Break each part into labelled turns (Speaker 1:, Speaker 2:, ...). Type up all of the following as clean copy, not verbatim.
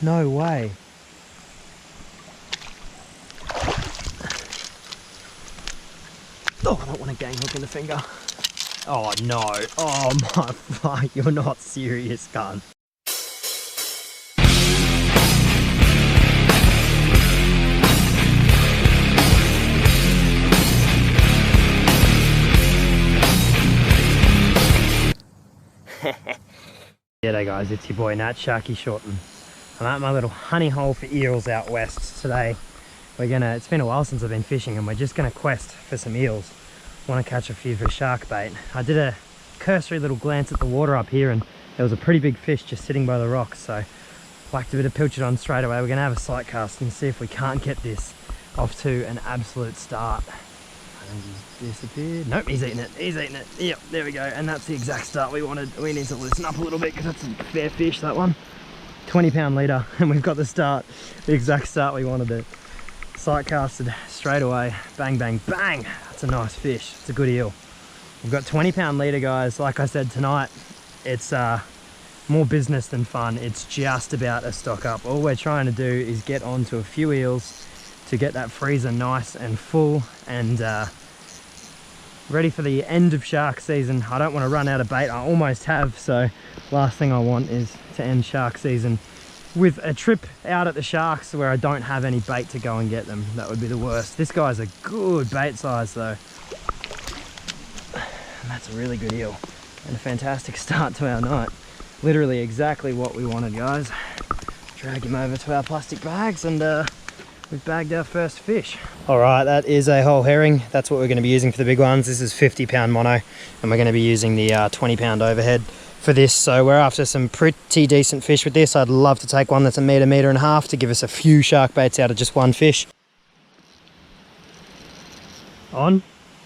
Speaker 1: No way. Oh, I don't want a gang hook in the finger. Oh no. Oh my fuck, you're not serious, cunt. G'day guys, it's your boy Nat Sharky Shorten. I'm at my little honey hole for eels out west today. It's been a while since I've been fishing and we're just gonna quest for some eels. Want to catch a few for sharkbait. I did a cursory little glance at the water up here and there was a pretty big fish just sitting by the rocks, so whacked a bit of pilchard on straight away. We're gonna have a sight cast and see if we can't get this off to an absolute start. I think he's disappeared. Nope, he's eating it. He's eating it. Yep, there we go. And that's the exact start we wanted. We need to loosen up a little bit because that's a fair fish, that one. 20-pound leader, and we've got the start, the exact start we wanted it. Sight casted straight away. Bang, bang, bang. That's a nice fish. It's a good eel. We've got 20-pound leader, guys. Like I said, tonight, it's more business than fun. It's just about a stock up. All we're trying to do is get onto a few eels to get that freezer nice and full and ready for the end of shark season. I don't want to run out of bait. I almost have, so last thing I want is to end shark season with a trip out at the sharks where I don't have any bait to go and get them. That would be the worst. This guy's a good bait size though. And that's a really good eel and a fantastic start to our night. Literally exactly what we wanted, guys. Drag him over to our plastic bags and we've bagged our first fish. All right, that is a whole herring. That's what we're going to be using for the big ones. This is 50-pound mono, and we're going to be using the 20-pound overhead for this. So we're after some pretty decent fish with this. I'd love to take one that's a metre, metre and a half to give us a few shark baits out of just one fish. On?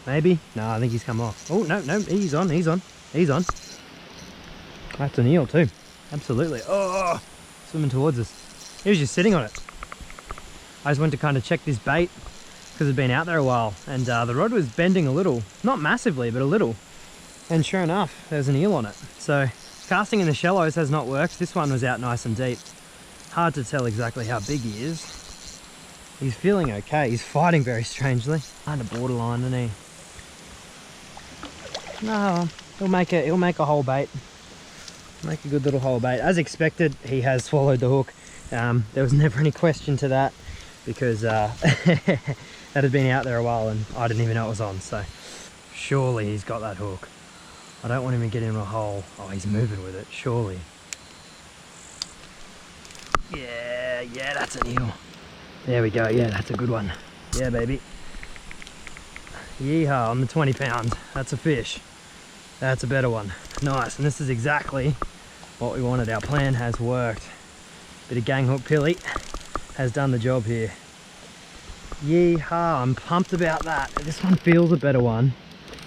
Speaker 1: Maybe? No, I think he's come off. Oh, no, he's on, he's on, he's on. That's an eel too. Absolutely. Oh, swimming towards us. He was just sitting on it. I just went to kind of check this bait because it'd been out there a while, and the rod was bending a little, not massively, but a little. And sure enough, there's an eel on it. So casting in the shallows has not worked. This one was out nice and deep. Hard to tell exactly how big he is. He's feeling okay. He's fighting very strangely. Kind of borderline, isn't he? No, he'll make a whole bait. Make a good little whole bait. As expected, he has swallowed the hook. There was never any question to that, because that had been out there a while and I didn't even know it was on, so surely he's got that hook. I don't want him to get in a hole. Oh, he's moving with it, surely. Yeah, that's an eel. There we go, yeah, that's a good one. Yeah, baby. Yeehaw, on the 20-pound. That's a fish. That's a better one. Nice, and this is exactly what we wanted. Our plan has worked. Bit of gang hook pilly has done the job here. Yeehaw, I'm pumped about that. This one feels a better one.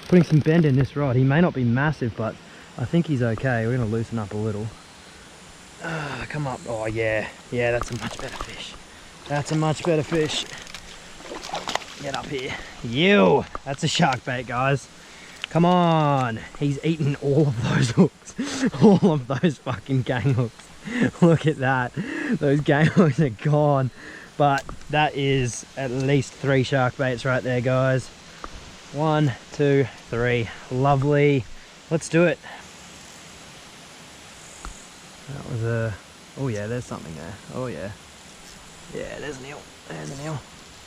Speaker 1: Putting some bend in this rod. He may not be massive, but I think he's okay. We're gonna loosen up a little. Come up. Oh yeah, that's a much better fish. That's a much better fish. Get up here. You, that's a shark bait, guys. Come on. He's eaten all of those hooks. All of those fucking gang hooks. Look at that. Those gang hooks are gone. But that is at least 3 shark baits right there, guys. 1, 2, 3. Lovely. Let's do it. That was a... Oh yeah, there's something there. Oh yeah. Yeah, there's an eel. There's an eel.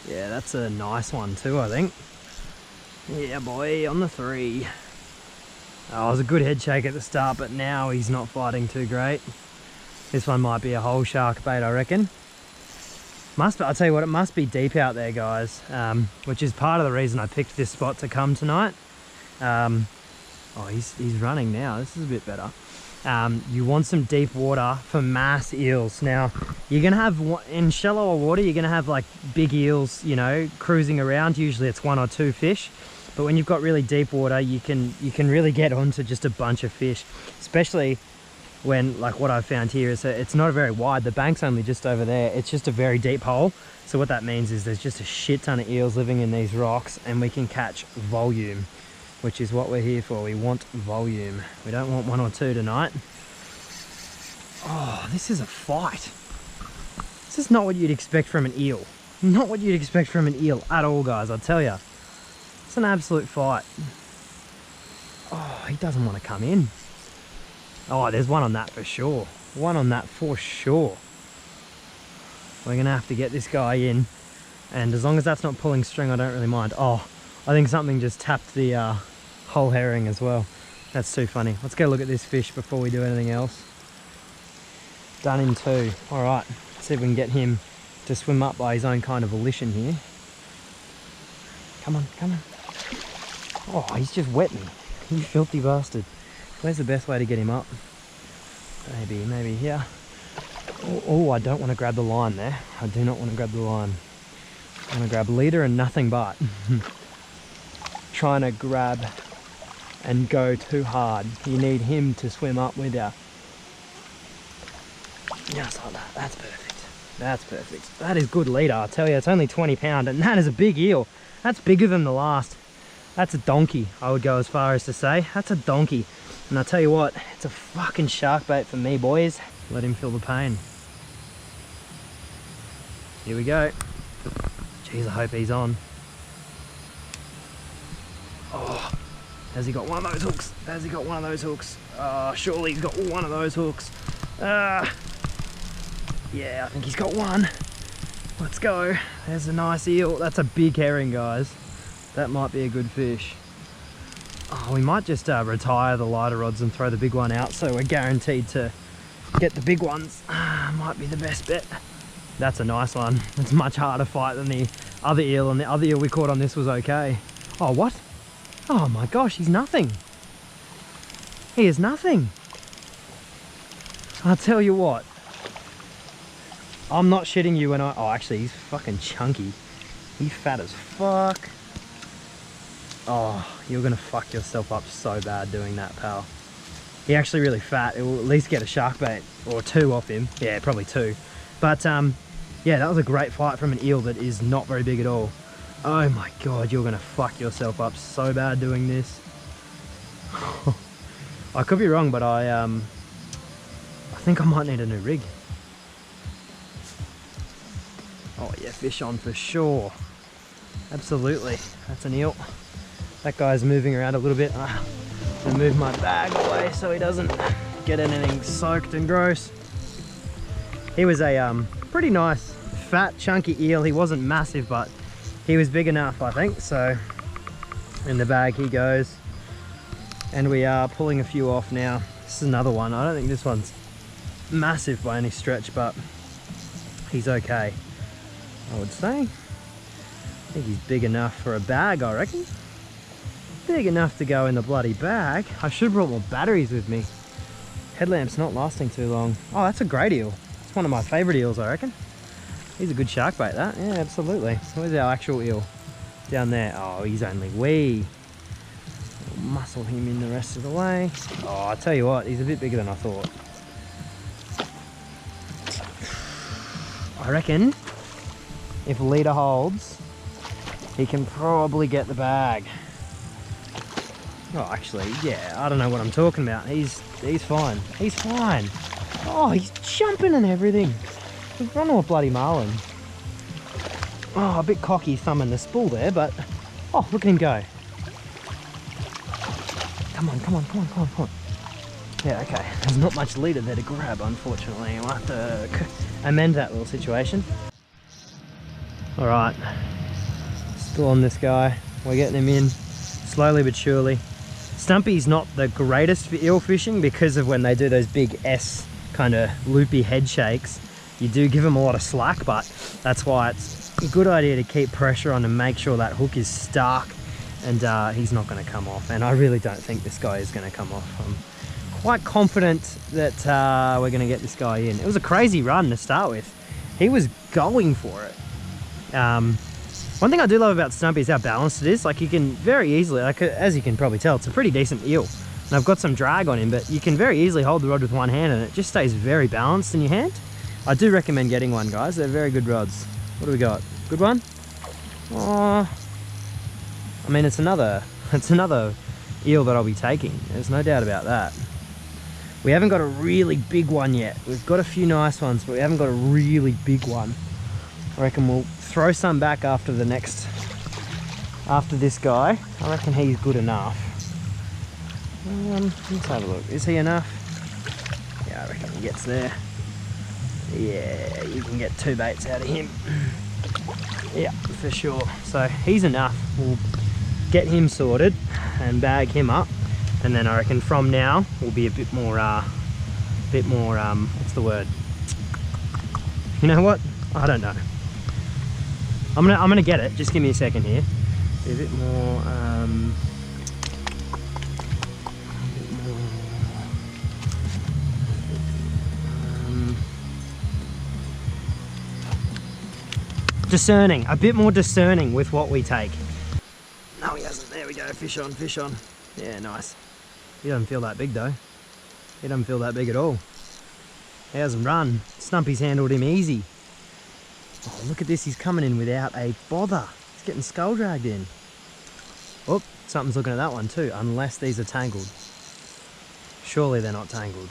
Speaker 1: Yeah, that's a nice one too, I think. Yeah, boy, on the 3. Oh, it was a good head shake at the start, but now he's not fighting too great. This one might be a whole shark bait, I reckon. Must be, I'll tell you what, it must be deep out there, guys, which is part of the reason I picked this spot to come tonight. Oh, he's running now. This is a bit better. You want some deep water for mass eels. Now, you're going to have, in shallower water, you're going to have like big eels, you know, cruising around. Usually it's 1 or 2 fish. But when you've got really deep water, you can really get onto just a bunch of fish, especially when, like what I've found here is it's not very wide. The bank's only just over there. It's just a very deep hole. So what that means is there's just a shit ton of eels living in these rocks, and we can catch volume, which is what we're here for. We want volume. We don't want 1 or 2 tonight. Oh, this is a fight. This is not what you'd expect from an eel. Not what you'd expect from an eel at all, guys, I tell you. It's an absolute fight. Oh, he doesn't want to come in. Oh, there's one on that for sure. One on that for sure. We're going to have to get this guy in. And as long as that's not pulling string, I don't really mind. Oh, I think something just tapped the whole herring as well. That's too funny. Let's go look at this fish before we do anything else. Done in 2. All right, let's see if we can get him to swim up by his own kind of volition here. Come on, come on. Oh, he's just wet me. You filthy bastard. Where's the best way to get him up? Maybe here. Oh, I don't want to grab the line there. I do not want to grab the line. I want to grab leader and nothing but. Trying to grab and go too hard. You need him to swim up with you. Just like that. That's perfect. That's perfect. That is good leader. I tell you, it's only 20 pound and that is a big eel. That's bigger than the last. That's a donkey, I would go as far as to say. That's a donkey. And I tell you what, it's a fucking shark bait for me, boys. Let him feel the pain. Here we go. Jeez, I hope he's on. Oh, has he got one of those hooks? Has he got one of those hooks? Oh, surely he's got one of those hooks. Yeah, I think he's got one. Let's go. There's a nice eel. That's a big herring, guys. That might be a good fish. Oh, we might just retire the lighter rods and throw the big one out so we're guaranteed to get the big ones. Might be the best bet. That's a nice one. It's a much harder fight than the other eel, and the other eel we caught on this was okay. Oh, what? Oh my gosh, he's nothing. He is nothing. I'll tell you what. I'm not shitting you when I... Oh, actually, he's fucking chunky. He's fat as fuck. Oh, you're gonna fuck yourself up so bad doing that, pal. He's actually really fat. It will at least get a shark bait or 2 off him. Yeah, probably 2. But yeah, that was a great fight from an eel that is not very big at all. Oh my god, you're gonna fuck yourself up so bad doing this. I could be wrong, but I think I might need a new rig. Oh yeah, fish on for sure. Absolutely, that's an eel. That guy's moving around a little bit. I'm gonna move my bag away so he doesn't get anything soaked and gross. He was a pretty nice, fat, chunky eel. He wasn't massive, but he was big enough, I think. So in the bag he goes. And we are pulling a few off now. This is another one. I don't think this one's massive by any stretch, but he's okay, I would say. I think he's big enough for a bag, I reckon. Big enough to go in the bloody bag. I should have brought more batteries with me. Headlamp's not lasting too long. Oh, that's a great eel. It's one of my favourite eels, I reckon. He's a good shark bait, that. Yeah, absolutely. Where's our actual eel? Down there. Oh, he's only wee. We'll muscle him in the rest of the way. Oh, I tell you what, he's a bit bigger than I thought. I reckon if leader holds, he can probably get the bag. Oh, actually, yeah, I don't know what I'm talking about. He's fine. He's fine. Oh, he's jumping and everything. He's run to a bloody marlin. Oh, a bit cocky thumbing the spool there, but oh, look at him go. Come on, come on, come on, come on, come on. Yeah, okay. There's not much leader there to grab, unfortunately. We'll have to amend that little situation. All right, still on this guy. We're getting him in slowly but surely. Stumpy's not the greatest for eel fishing because of when they do those big S kind of loopy head shakes. You do give him a lot of slack, but that's why it's a good idea to keep pressure on and make sure that hook is stark and he's not going to come off. And I really don't think this guy is going to come off. I'm quite confident that we're going to get this guy in. It was a crazy run to start with. He was going for it. One thing I do love about Stumpy is how balanced it is. Like, you can very easily, like, as you can probably tell, it's a pretty decent eel. And I've got some drag on him, but you can very easily hold the rod with one hand and it just stays very balanced in your hand. I do recommend getting one, guys. They're very good rods. What do we got? Good one? Oh, I mean, it's another eel that I'll be taking. There's no doubt about that. We haven't got a really big one yet. We've got a few nice ones, but we haven't got a really big one. I reckon we'll throw some back after this guy. I reckon he's good enough. Let's have a look. Is he enough? Yeah, I reckon he gets there. Yeah, you can get 2 baits out of him. Yeah, for sure. So he's enough. We'll get him sorted and bag him up, and then I reckon from now we'll be a bit more what's the word? You know what? I don't know. I'm gonna get it. Just give me a second here. Be a bit more discerning, a bit more discerning with what we take. No, he hasn't. There we go. Fish on, fish on. Yeah, nice. He doesn't feel that big though. He doesn't feel that big at all. He hasn't run. Stumpy's handled him easy. Oh, look at this. He's coming in without a bother. He's getting skull dragged in. Oh, something's looking at that one too, unless these are tangled. Surely they're not tangled.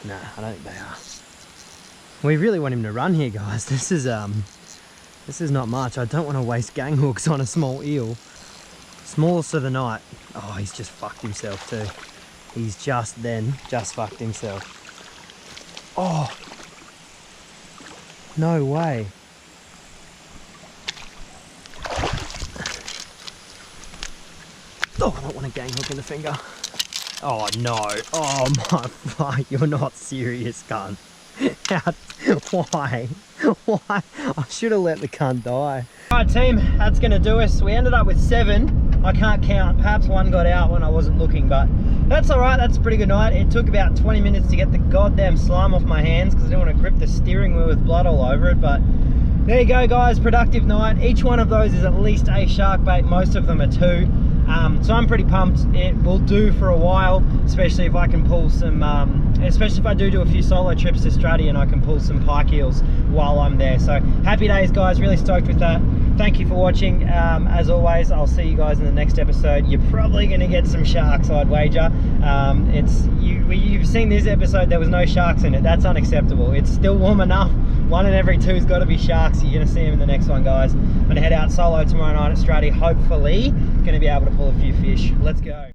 Speaker 1: Nah, I don't think they are. We really want him to run here, guys. This is not much. I don't want to waste gang hooks on a small eel. Smallest of the night. Oh, he's just fucked himself too. He's just fucked himself. Oh, no way. Oh, I don't want a gang hook in the finger. Oh no. Oh my fuck, you're not serious, cunt. Why? Why? I should have let the cunt die. Alright team, that's gonna do us. We ended up with 7. I can't count. Perhaps one got out when I wasn't looking, but that's alright. That's a pretty good night. It took about 20 minutes to get the goddamn slime off my hands because I didn't want to grip the steering wheel with blood all over it, but there you go, guys. Productive night. Each one of those is at least a shark bait. Most of them are 2. So I'm pretty pumped. It will do for a while, especially if I can pull some, especially if I do a few solo trips to Straddie and I can pull some pike eels while I'm there. So happy days, guys. Really stoked with that. Thank you for watching. As always, I'll see you guys in the next episode. You're probably going to get some sharks, I'd wager. You've seen this episode, there was no sharks in it. That's unacceptable. It's still warm enough. 1 in every 2's got to be sharks. You're going to see them in the next one, guys. I'm going to head out solo tomorrow night at Straddie. Hopefully, going to be able to pull a few fish. Let's go.